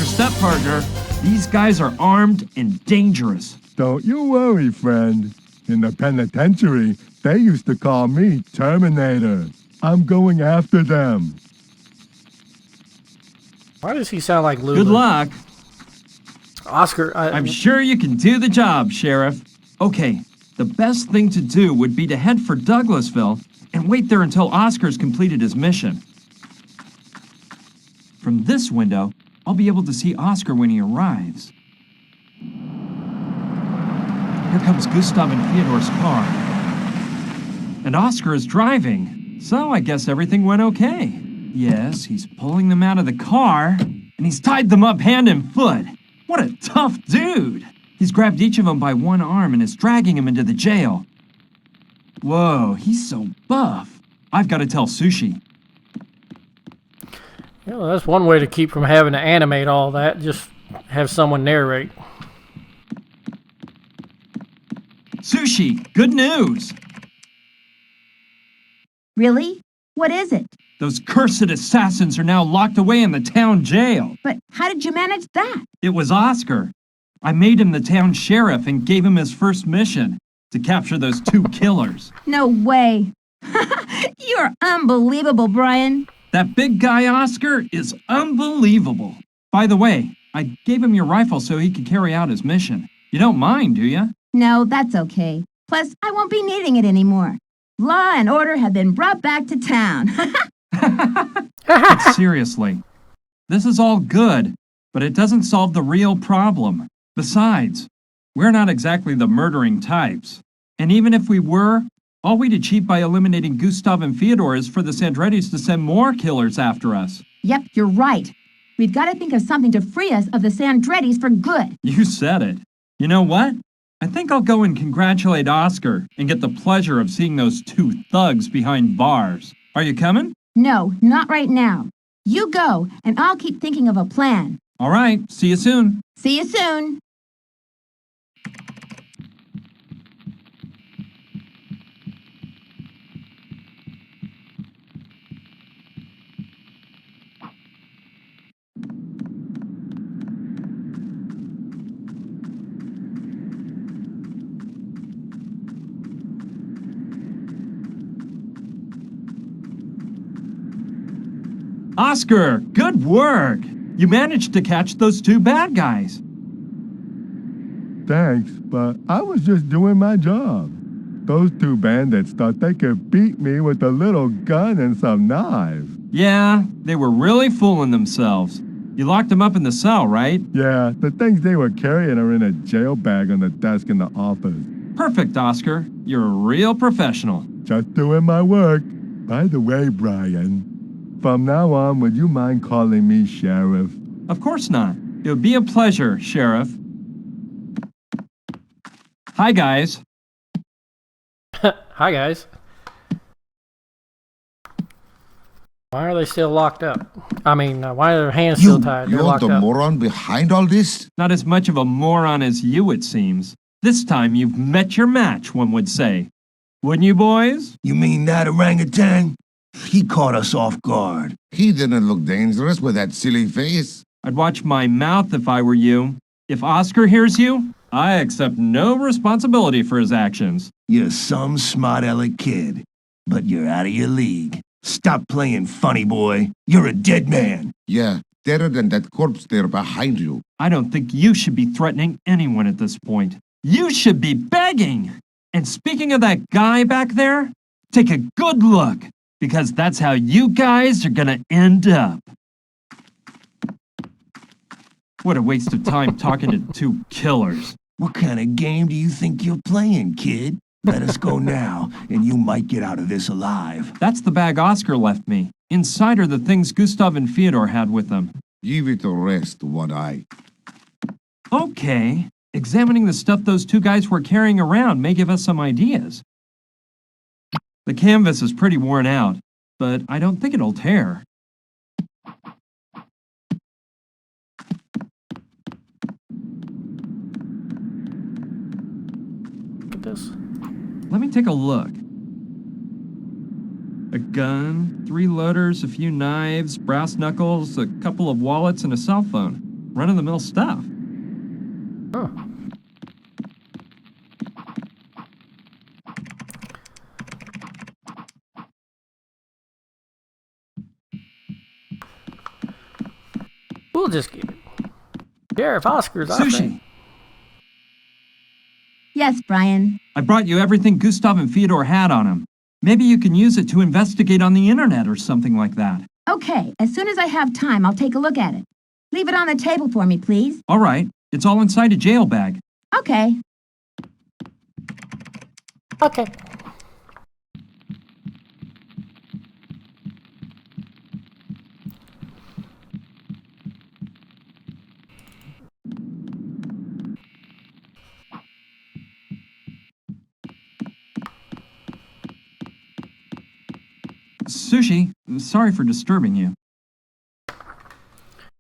your step partner. These guys are armed and dangerous. Don't you worry, friend. In the penitentiary, they used to call me Terminator. I'm going after them. Why does he sound like Lulu? Good luck. Oscar, I'm sure you can do the job, Sheriff. Okay, the best thing to do would be to head for Douglasville and wait there until Oscar's completed his mission. From this window, I'll be able to see Oscar when he arrives. Here comes Gustav and Theodore's car. And Oscar is driving, so I guess everything went okay. Yes, he's pulling them out of the car, and he's tied them up hand and foot. What a tough dude! He's grabbed each of them by one arm and is dragging him into the jail. Whoa, he's so buff. I've got to tell Sushi. You know, that's one way to keep from having to animate all that. Just have someone narrate. Sushi, good news! Really? What is it? Those cursed assassins are now locked away in the town jail. But how did you manage that? It was Oscar. I made him the town sheriff and gave him his first mission, to capture those two killers. No way. You're unbelievable, Brian. That big guy Oscar is unbelievable. By the way, I gave him your rifle so he could carry out his mission. You don't mind, do you? No, that's okay. Plus, I won't be needing it anymore. Law and order have been brought back to town. But seriously, this is all good, but it doesn't solve the real problem. Besides, we're not exactly the murdering types. And even if we were, all we'd achieve by eliminating Gustav and Fyodor is for the Sandrettis to send more killers after us. Yep, you're right. We've got to think of something to free us of the Sandrettis for good. You said it. You know what? I think I'll go and congratulate Oscar and get the pleasure of seeing those two thugs behind bars. Are you coming? No, not right now. You go, and I'll keep thinking of a plan. All right, see you soon. See you soon. Oscar, good work. You managed to catch those two bad guys. Thanks, but I was just doing my job. Those two bandits thought they could beat me with a little gun and some knives. Yeah, they were really fooling themselves. You locked them up in the cell, right? Yeah, the things they were carrying are in a jail bag on the desk in the office. Perfect, Oscar. You're a real professional. Just doing my work. By the way, Brian, from now on, would you mind calling me Sheriff? Of course not. It would be a pleasure, Sheriff. Hi, guys. Hi, guys. Why are they still locked up? I mean, why are their hands still tied? They're You're locked the up. moron behind all this? Not as much of a moron as you, it seems. This time you've met your match, one would say. Wouldn't you, boys? You mean that orangutan? He caught us off guard. He didn't look dangerous with that silly face. I'd watch my mouth if I were you. If Oscar hears you, I accept no responsibility for his actions. You're some smart-aleck kid, but you're out of your league. Stop playing funny, boy. You're a dead man. Yeah, deader than that corpse there behind you. I don't think you should be threatening anyone at this point. You should be begging. And speaking of that guy back there, take a good look, because that's how you guys are gonna end up. What a waste of time talking to two killers. What kind of game do you think you're playing, kid? Let us go now, and you might get out of this alive. That's the bag Oscar left me. Inside are the things Gustav and Fyodor had with them. Give it a rest, One Eye. Okay, examining the stuff those two guys were carrying around may give us some ideas. The canvas is pretty worn out, but I don't think it'll tear. Look at this. Let me take a look. A gun, 3 loaders, a few knives, brass knuckles, a couple of wallets, and a cell phone. run-of-the-mill stuff. Oh. We'll just give it. Sheriff Oscar's our Sushi, friend. Yes, Brian. I brought you everything Gustav and Fyodor had on him. Maybe you can use it to investigate on the internet or something like that. Okay, as soon as I have time, I'll take a look at it. Leave it on the table for me, please. All right, it's all inside a jail bag. Okay. Okay. Sushi, sorry for disturbing you.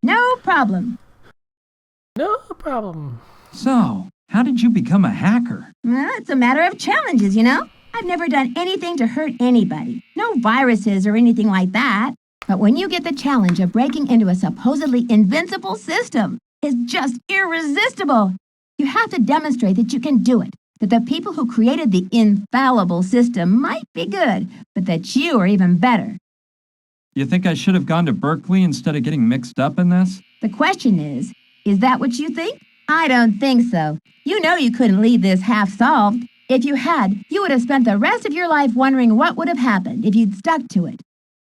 No problem. No problem. So, how did you become a hacker? Well, it's a matter of challenges, you know? I've never done anything to hurt anybody. No viruses or anything like that. But when you get the challenge of breaking into a supposedly invincible system, it's just irresistible. You have to demonstrate that you can do it, that the people who created the infallible system might be good, but that you are even better. You think I should have gone to Berkeley instead of getting mixed up in this? The question is that what you think? I don't think so. You know you couldn't leave this half solved. If you had, you would have spent the rest of your life wondering what would have happened if you'd stuck to it.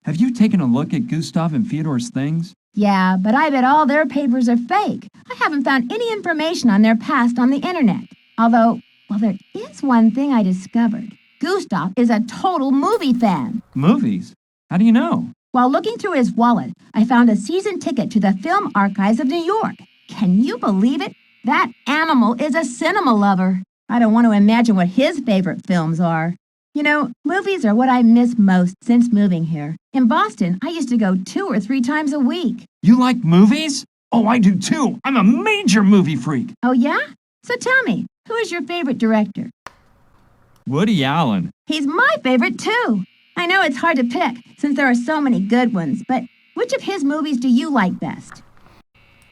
Have you taken a look at Gustav and Fyodor's things? Yeah, but I bet all their papers are fake. I haven't found any information on their past on the internet. Although, well, there is one thing I discovered. Gustav is a total movie fan. Movies? How do you know? While looking through his wallet, I found a season ticket to the Film Archives of New York. Can you believe it? That animal is a cinema lover. I don't want to imagine what his favorite films are. You know, movies are what I miss most since moving here. In Boston, I used to go 2 or 3 times a week. You like movies? Oh, I do too. I'm a major movie freak. Oh, yeah? So tell me, who is your favorite director? Woody Allen. He's my favorite, too. I know it's hard to pick, since there are so many good ones, but which of his movies do you like best?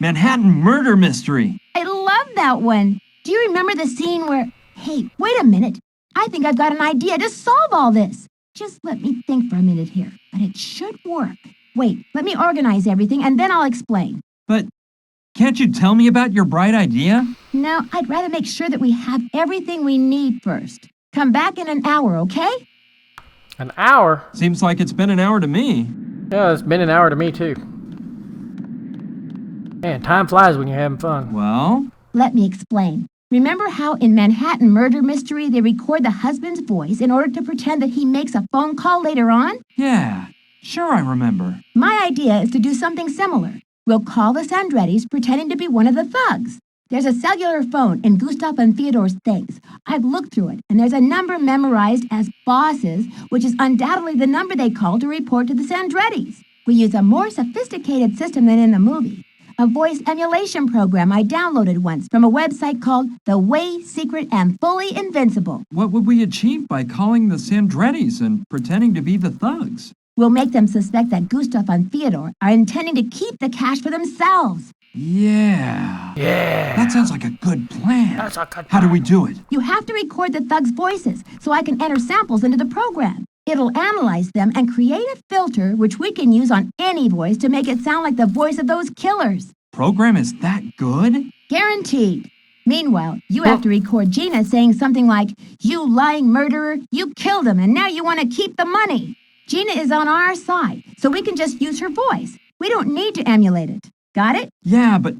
Manhattan Murder Mystery. I love that one. Do you remember the scene where... Hey, wait a minute. I think I've got an idea to solve all this. Just let me think for a minute here, but it should work. Wait, let me organize everything, and then I'll explain. But can't you tell me about your bright idea? No, I'd rather make sure that we have everything we need first. Come back in an hour, okay? An hour? Seems like it's been an hour to me. Yeah, it's been an hour to me, too. Man, time flies when you're having fun. Well? Let me explain. Remember how in Manhattan Murder Mystery they record the husband's voice in order to pretend that he makes a phone call later on? Yeah, sure I remember. My idea is to do something similar. We'll call the Sandrettis pretending to be one of the thugs. There's a cellular phone in Gustav and Fyodor's things. I've looked through it, and there's a number memorized as bosses, which is undoubtedly the number they call to report to the Sandrettis. We use a more sophisticated system than in the movie. A voice emulation program I downloaded once from a website called The Way Secret and Fully Invincible. What would we achieve by calling the Sandrettis and pretending to be the thugs? We'll make them suspect that Gustav and Fyodor are intending to keep the cash for themselves. Yeah. Yeah. That sounds like a good plan. That's a good How do plan. we do it? You have to record the thugs' voices so I can enter samples into the program. It'll analyze them and create a filter which we can use on any voice to make it sound like the voice of those killers. Program is that good? Guaranteed. Meanwhile, you have to record Gina saying something like, "You lying murderer, you killed him and now you want to keep the money." Gina is on our side, so we can just use her voice. We don't need to emulate it. Got it? Yeah, but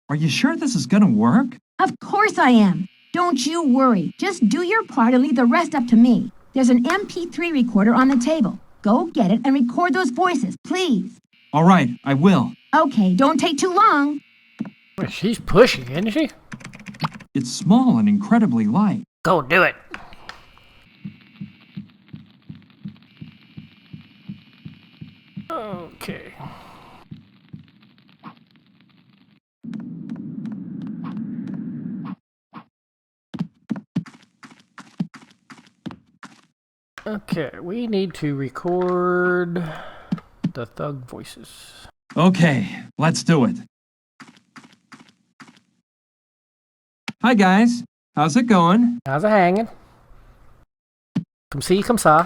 are you sure this is gonna work? Of course I am. Don't you worry. Just do your part and leave the rest up to me. There's an MP3 recorder on the table. Go get it and record those voices, please. All right, I will. Okay, don't take too long. Well, she's pushing, isn't she? It's small and incredibly light. Go do it. Okay. Okay, we need to record the thug voices. Okay, let's do it. Hi, guys. How's it going? How's it hanging? Come see, come saw.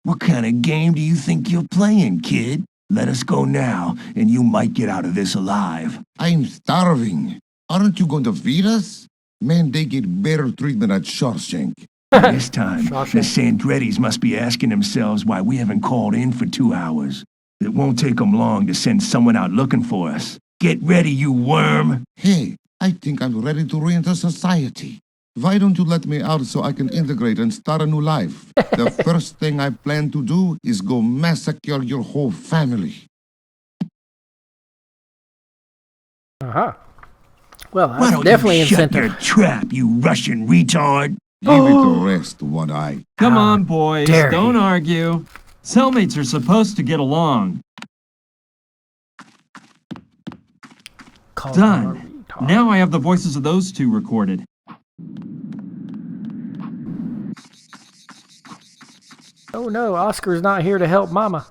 What kind of game do you think you're playing, kid? Let us go now, and you might get out of this alive. I'm starving. Aren't you going to feed us? Man, they get better treatment at Shawshank. This time, the Shawshank. Sandrettis must be asking themselves why we haven't called in for 2 hours. It won't take them long to send someone out looking for us. Get ready, you worm! Hey, I think I'm ready to re-enter society. Why don't you let me out so I can integrate and start a new life? The first thing I plan to do is go massacre your whole family. Uh-huh. Well, Why that's don't definitely you shut your incentive. trap, you Russian retard? Give it a rest, one-eye. Come How on, boys. dare Don't he. argue. Cellmates are supposed to get along. Call Done. him a retard. Now I have the voices of those two recorded. Oh no, Oscar's not here to help Mama.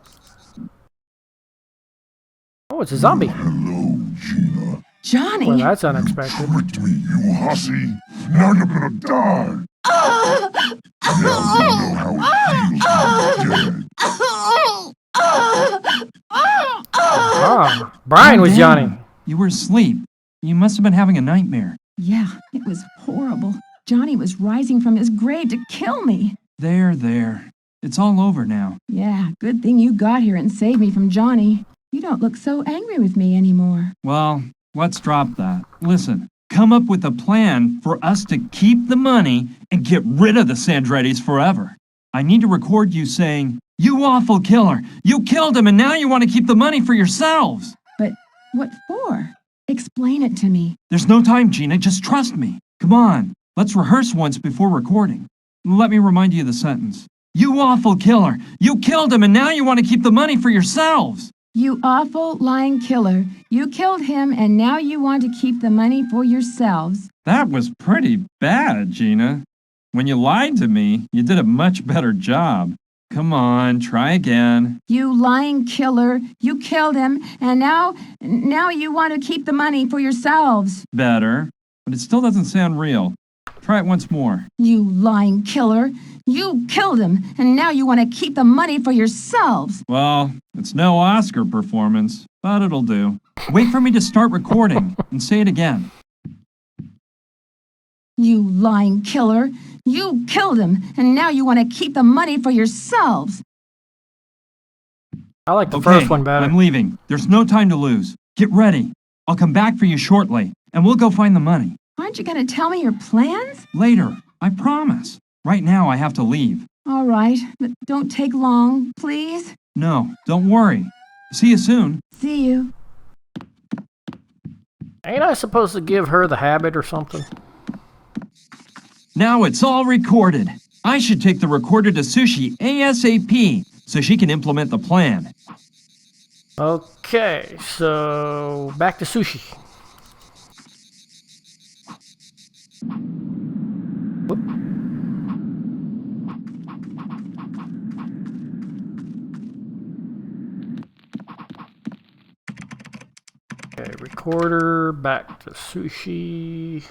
Oh, it's a zombie. Hello, Gina. Johnny! Well, that's unexpected. Tricked me, you hussy. Now you're gonna die. Now you know how it feels to be dead. Ah, Brian was Calm Johnny. down. You were asleep. You must have been having a nightmare. Yeah, it was horrible. Johnny was rising from his grave to kill me. There. It's all over now. Yeah, good thing you got here and saved me from Johnny. You don't look so angry with me anymore. Well, let's drop that. Listen, come up with a plan for us to keep the money and get rid of the Sandrettis forever. I need to record you saying, "You awful killer! You killed him and now you want to keep the money for yourselves!" But what for? Explain it to me. There's no time, Gina. Just trust me. Come on, let's rehearse once before recording. Let me remind you of the sentence. "You awful killer! You killed him and now you want to keep the money for yourselves!" You awful lying killer. You killed him and now you want to keep the money for yourselves. That was pretty bad, Gina. When you lied to me, you did a much better job. Come on, try again. You lying killer. You killed him and now you want to keep the money for yourselves. Better, but it still doesn't sound real. Try it once more. You lying killer. You killed him and now you want to keep the money for yourselves. Well, it's no Oscar performance, but it'll do. Wait for me to start recording and say it again. You lying killer. You killed him and now you want to keep the money for yourselves. I like the Okay, first one better. I'm leaving. There's no time to lose. Get ready. I'll come back for you shortly, and we'll go find the money. Aren't you going to tell me your plans? Later, I promise. Right now, I have to leave. All right, but don't take long, please. No, don't worry. See you soon. See you. Ain't I supposed to give her the habit or something? Now it's all recorded. I should take the recorder to Sushi ASAP so she can implement the plan. Okay, so back to sushi. Whoop. Okay, recorder, back to sushi.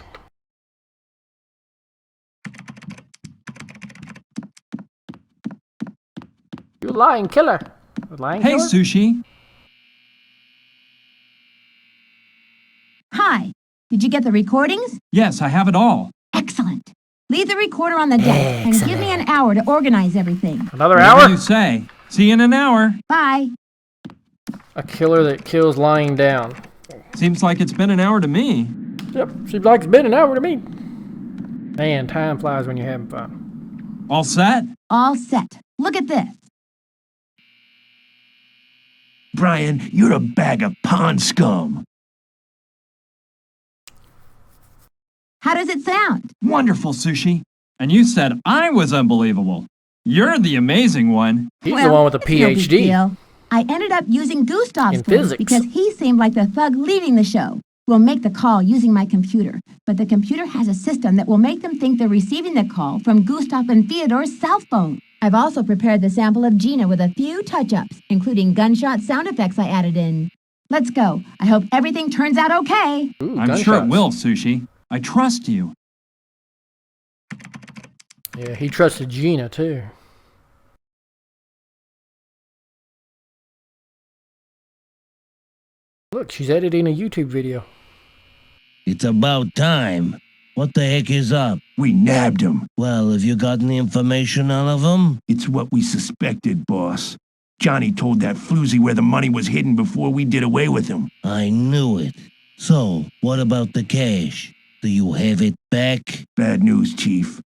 You lying killer. Lying Hey, killer? Sushi. Hi. Did you get the recordings? Yes, I have it all. Excellent. Leave the recorder on the desk and give me an hour to organize everything. Another Whatever hour? you say. See you in an hour. Bye. A killer that kills lying down. Seems like it's been an hour to me. Yep, seems like it's been an hour to me. Man, time flies when you're having fun. All set? All set. Look at this. Brian, you're a bag of pond scum. How does it sound? Wonderful, Sushi. And you said I was unbelievable. You're the amazing one. He's the one with the it's no big PhD. deal. I ended up using Gustav's In place physics. because he seemed like the thug leading the show. We'll make the call using my computer, but the computer has a system that will make them think they're receiving the call from Gustav and Theodore's cell phone. I've also prepared the sample of Gina with a few touch-ups, including gunshot sound effects I added in. Let's go. I hope everything turns out okay. Ooh, I'm sure it gunshots. will, Sushi. I trust you. Yeah, he trusted Gina, too. Look, she's editing a YouTube video. It's about time. What the heck is up? We nabbed him. Well, have you got any information out of him? It's what we suspected, boss. Johnny told that floozy where the money was hidden before we did away with him. I knew it. So, what about the cash? Do you have it back? Bad news, Chief.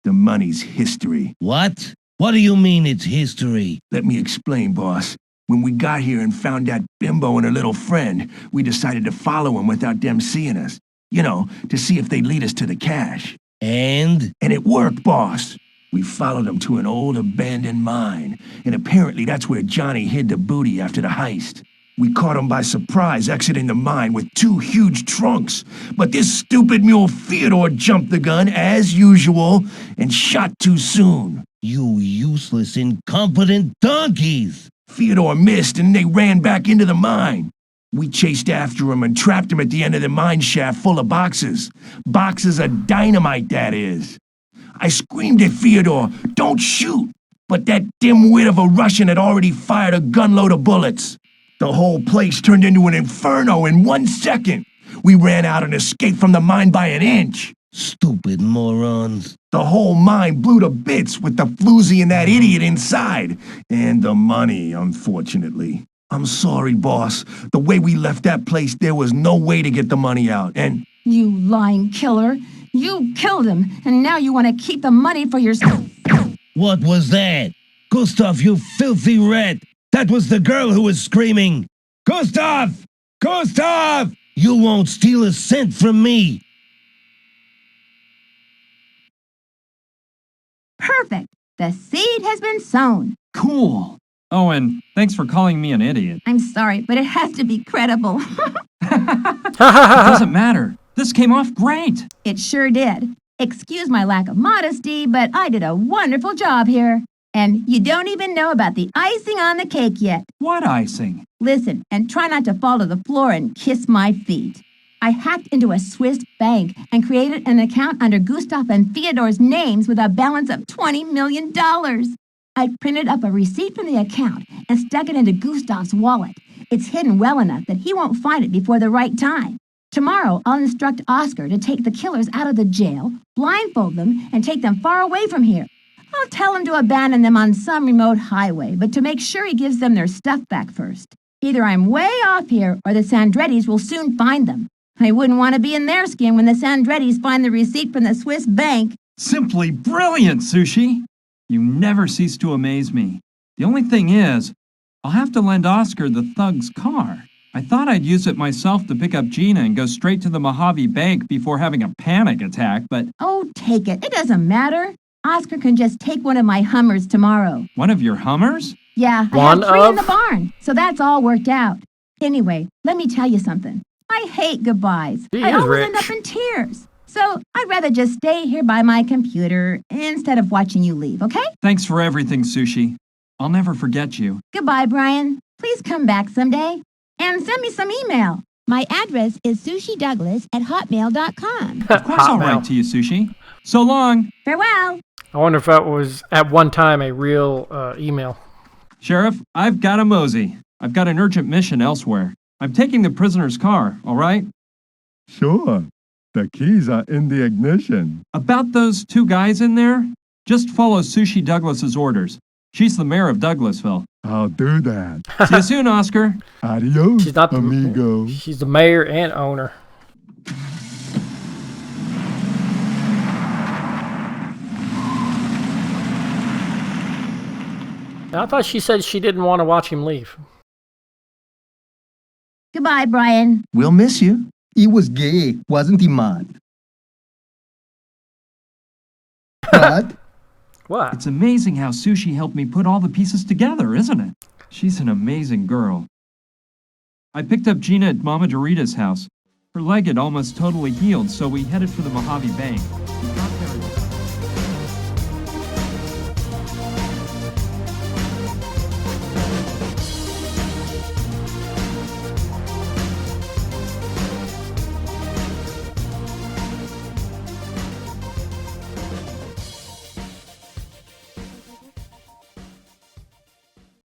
The money's history. What? What do you mean it's history? Let me explain, boss. When we got here and found that bimbo and her little friend, we decided to follow them without them seeing us. You know, to see if they'd lead us to the cash. And? And it worked, boss. We followed them to an old abandoned mine, and apparently that's where Johnny hid the booty after the heist. We caught him by surprise exiting the mine with 2 huge trunks, but this stupid mule Theodore jumped the gun, as usual, and shot too soon. You useless, incompetent donkeys! Theodore missed, and they ran back into the mine. We chased after him and trapped him at the end of the mine shaft full of boxes. Boxes of dynamite, that is. I screamed at Theodore, "Don't shoot!" But that dimwit of a Russian had already fired a gunload of bullets. The whole place turned into an inferno in 1 second. We ran out and escaped from the mine by an inch. Stupid morons. The whole mine blew to bits with the floozy and that idiot inside. And the money, unfortunately. I'm sorry, boss. The way we left that place, there was no way to get the money out, and... You lying killer. You killed him, and now you want to keep the money for yourself. What was that? Gustav, you filthy rat! That was the girl who was screaming! Gustav! Gustav! You won't steal a cent from me! Perfect. The seed has been sown. Cool. Oh, and thanks for calling me an idiot. I'm sorry, but it has to be credible. It doesn't matter. This came off great. It sure did. Excuse my lack of modesty, but I did a wonderful job here. And you don't even know about the icing on the cake yet. What icing? Listen, and try not to fall to the floor and kiss my feet. I hacked into a Swiss bank and created an account under Gustav and Theodore's names with a balance of $20 million. I printed up a receipt from the account and stuck it into Gustav's wallet. It's hidden well enough that he won't find it before the right time. Tomorrow, I'll instruct Oscar to take the killers out of the jail, blindfold them, and take them far away from here. I'll tell him to abandon them on some remote highway, but to make sure he gives them their stuff back first. Either I'm way off here, or the Sandrettis will soon find them. I wouldn't want to be in their skin when the Sandrettis find the receipt from the Swiss bank. Simply brilliant, Sushi. You never cease to amaze me. The only thing is, I'll have to lend Oscar the thug's car. I thought I'd use it myself to pick up Gina and go straight to the Mojave Bank before having a panic attack, but... Oh, take it. It doesn't matter. Oscar can just take one of my Hummers tomorrow. One of your Hummers? Yeah, I have 3 in the barn, so that's all worked out. Anyway, let me tell you something. I hate goodbyes. I always end up in tears. So I'd rather just stay here by my computer instead of watching you leave, okay? Thanks for everything, Sushi. I'll never forget you. Goodbye, Brian. Please come back someday. And send me some email. My address is sushidouglas@hotmail.com. Of course I'll write to you, Sushi. So long. Farewell. I wonder if that was, at one time, a real email. Sheriff, I've got a mosey. I've got an urgent mission elsewhere. I'm taking the prisoner's car, all right? Sure. The keys are in the ignition. About those 2 guys in there, just follow Sushi Douglas's orders. She's the mayor of Douglasville. I'll do that. See you soon, Oscar. Adios, She's not amigo. She's the mayor and owner. I thought she said she didn't want to watch him leave. Goodbye, Brian. We'll miss you. He was gay, wasn't he, man? What? What? It's amazing how Sushi helped me put all the pieces together, isn't it? She's an amazing girl. I picked up Gina at Mama Dorita's house. Her leg had almost totally healed, so we headed for the Mojave Bank.